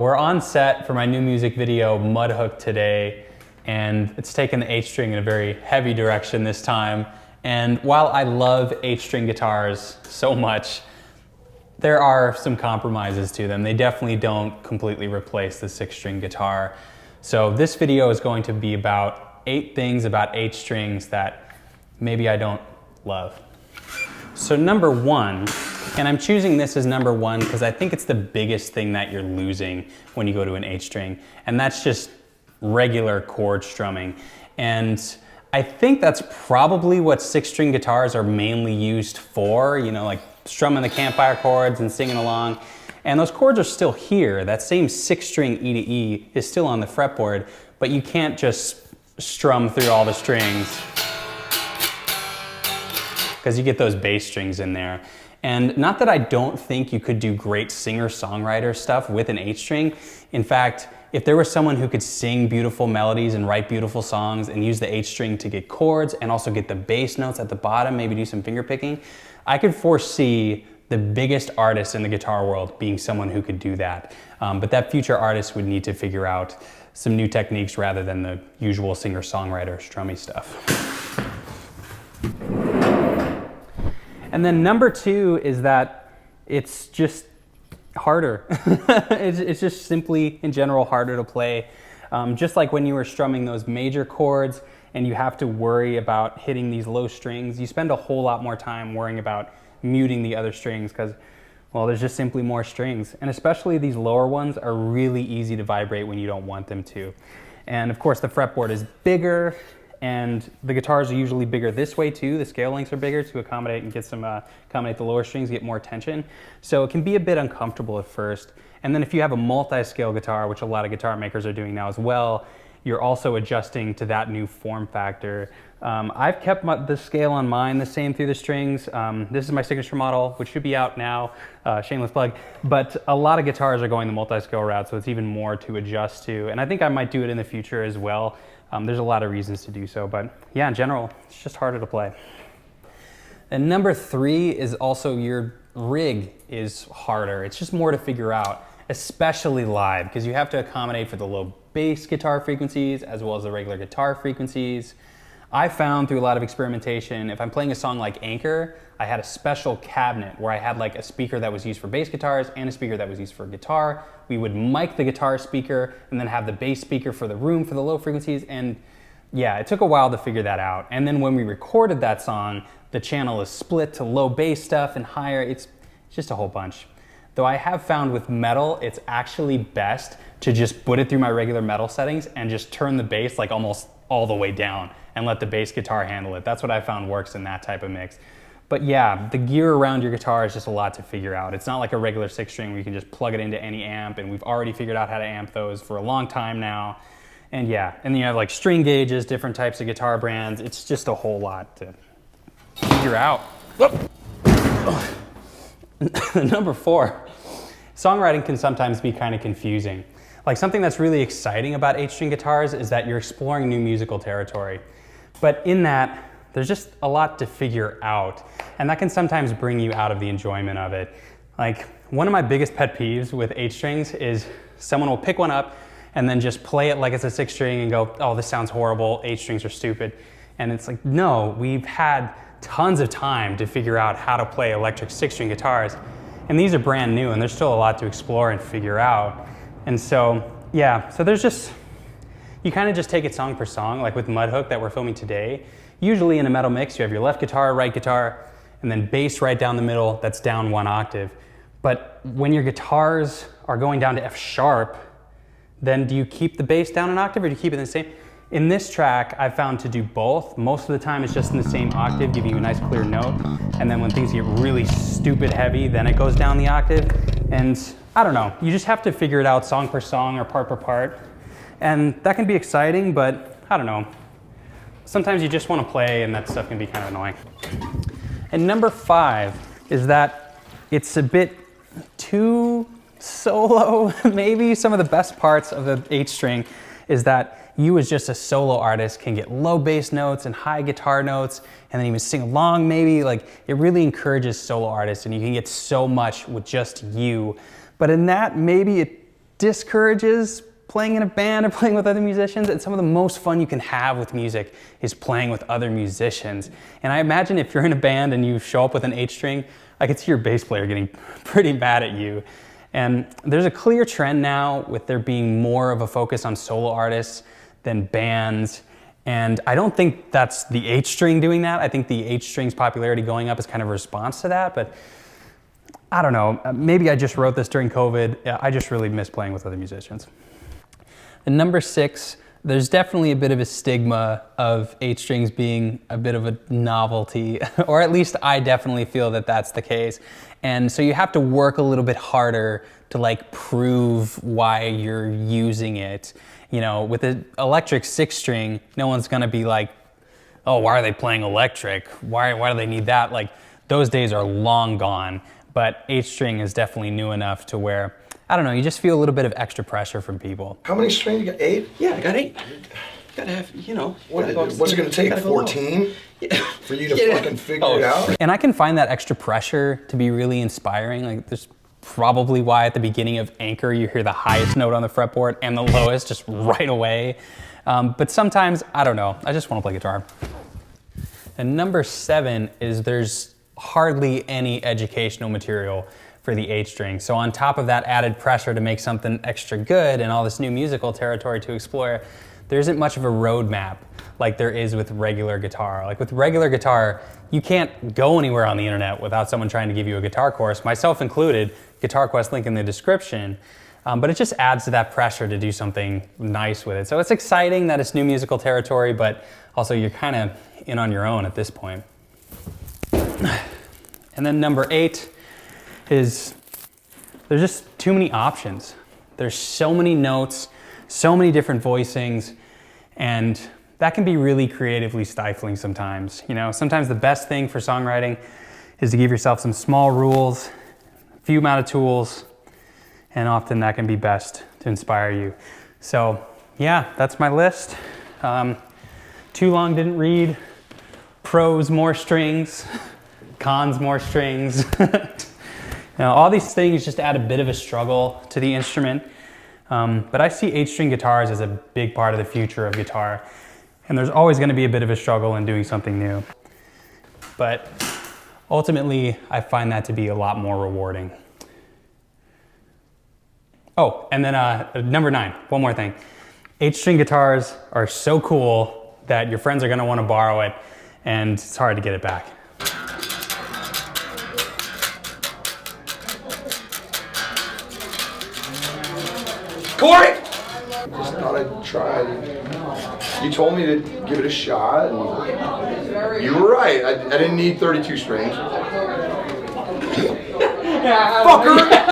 We're on set for my new music video, Mudhook, today, and it's taken the H string in a very heavy direction this time. And while I love H string guitars so much, there are some compromises to them. They definitely don't completely replace the 6-string guitar. So this video is going to be about 8 things about H strings that maybe I don't love. So number 1, and I'm choosing this as number 1 because I think it's the biggest thing that you're losing when you go to an H string, and that's just regular chord strumming. And I think that's probably what 6-string guitars are mainly used for, you know, like strumming the campfire chords and singing along. And those chords are still here. That same 6-string E to E is still on the fretboard, but you can't just strum through all the strings because you get those bass strings in there. And not that I don't think you could do great singer-songwriter stuff with an H string. In fact, if there was someone who could sing beautiful melodies and write beautiful songs and use the H string to get chords and also get the bass notes at the bottom, maybe do some finger picking, I could foresee the biggest artist in the guitar world being someone who could do that. But that future artist would need to figure out some new techniques rather than the usual singer-songwriter strummy stuff. And then number 2 is that it's just harder. It's just simply, in general, harder to play. Just like when you were strumming those major chords and you have to worry about hitting these low strings, you spend a whole lot more time worrying about muting the other strings because, well, there's just simply more strings. And especially these lower ones are really easy to vibrate when you don't want them to. And of course, the fretboard is bigger, and the guitars are usually bigger this way too. The scale lengths are bigger to accommodate and get some accommodate the lower strings, get more tension. So it can be a bit uncomfortable at first. And then if you have a multi-scale guitar, which a lot of guitar makers are doing now as well, you're also adjusting to that new form factor. I've kept the scale on mine the same through the strings. This is my signature model, which should be out now, shameless plug. But a lot of guitars are going the multi-scale route, so it's even more to adjust to. And I think I might do it in the future as well. There's a lot of reasons to do so, but yeah, in general, it's just harder to play. And number 3 is also your rig is harder. It's just more to figure out, especially live, because you have to accommodate for the low bass guitar frequencies as well as the regular guitar frequencies. I found through a lot of experimentation, if I'm playing a song like Anchor, I had a special cabinet where I had like a speaker that was used for bass guitars and a speaker that was used for guitar. We would mic the guitar speaker and then have the bass speaker for the room for the low frequencies. And yeah, it took a while to figure that out. And then when we recorded that song, the channel is split to low bass stuff and higher. It's just a whole bunch. Though I have found with metal, it's actually best to just put it through my regular metal settings and just turn the bass like almost all the way down and let the bass guitar handle it. That's what I found works in that type of mix. But yeah, the gear around your guitar is just a lot to figure out. It's not like a regular 6-string where you can just plug it into any amp, and we've already figured out how to amp those for a long time now. And yeah, and then you have like string gauges, different types of guitar brands. It's just a whole lot to figure out. Number 4, songwriting can sometimes be kind of confusing. Like, something that's really exciting about H-string guitars is that you're exploring new musical territory. But in that, there's just a lot to figure out, and that can sometimes bring you out of the enjoyment of it. Like, one of my biggest pet peeves with H-strings is someone will pick one up and then just play it like it's a 6-string and go, oh, this sounds horrible, H-strings are stupid. And it's like, no, we've had tons of time to figure out how to play electric 6-string guitars, and these are brand new, and there's still a lot to explore and figure out. And so, yeah, so there's just, you kind of just take it song per song, like with Mudhook that we're filming today. Usually in a metal mix, you have your left guitar, right guitar, and then bass right down the middle, that's down 1 octave. But when your guitars are going down to F sharp, then do you keep the bass down an octave or do you keep it in the same? In this track, I've found to do both. Most of the time it's just in the same octave, giving you a nice clear note. And then when things get really stupid heavy, then it goes down the octave. And I don't know, you just have to figure it out song per song or part per part. And that can be exciting, but I don't know. Sometimes you just want to play and that stuff can be kind of annoying. And number 5 is that it's a bit too solo. Maybe some of the best parts of the H string is that you as just a solo artist can get low bass notes and high guitar notes and then even sing along maybe. Like, it really encourages solo artists and you can get so much with just you. But in that, maybe it discourages playing in a band or playing with other musicians, and some of the most fun you can have with music is playing with other musicians. And I imagine if you're in a band and you show up with an 8-string, I could see your bass player getting pretty mad at you. And there's a clear trend now with there being more of a focus on solo artists than bands. And I don't think that's the 8-string doing that. I think the 8-string's popularity going up is kind of a response to that, but I don't know. Maybe I just wrote this during COVID. I just really miss playing with other musicians. And number 6, there's definitely a bit of a stigma of 8-strings being a bit of a novelty, or at least I definitely feel that that's the case. And so you have to work a little bit harder to like prove why you're using it. You know, with an electric 6-string, no one's gonna be like, oh, why are they playing electric? Why do they need that? Like, those days are long gone. But 8-string is definitely new enough to where, I don't know, you just feel a little bit of extra pressure from people. How many strings? You got 8? Yeah, I got 8. Gotta have, you know. What's it gonna take, 14? For you to fucking figure it out? And I can find that extra pressure to be really inspiring. Like, there's probably why at the beginning of Anchor you hear the highest note on the fretboard and the lowest just right away. But sometimes, I don't know, I just wanna play guitar. And number 7 is there's hardly any educational material for the 8-string. So on top of that added pressure to make something extra good and all this new musical territory to explore, there isn't much of a roadmap like there is with regular guitar. Like with regular guitar, you can't go anywhere on the internet without someone trying to give you a guitar course, myself included, GuitarQuest link in the description. But it just adds to that pressure to do something nice with it. So it's exciting that it's new musical territory, but also you're kind of in on your own at this point. And then number 8 is there's just too many options. There's so many notes, so many different voicings, and that can be really creatively stifling sometimes. You know, sometimes the best thing for songwriting is to give yourself some small rules, a few amount of tools, and often that can be best to inspire you. So yeah, that's my list. Too long didn't read. Pros, more strings. Cons, more strings. Now, all these things just add a bit of a struggle to the instrument. But I see 8-string guitars as a big part of the future of guitar. And there's always going to be a bit of a struggle in doing something new. But ultimately, I find that to be a lot more rewarding. Oh, and then number 9, one more thing. 8-string guitars are so cool that your friends are going to want to borrow it, and it's hard to get it back. Cory! Just thought I'd try. You told me to give it a shot, and you were right. I didn't need 32 strings. Fucker!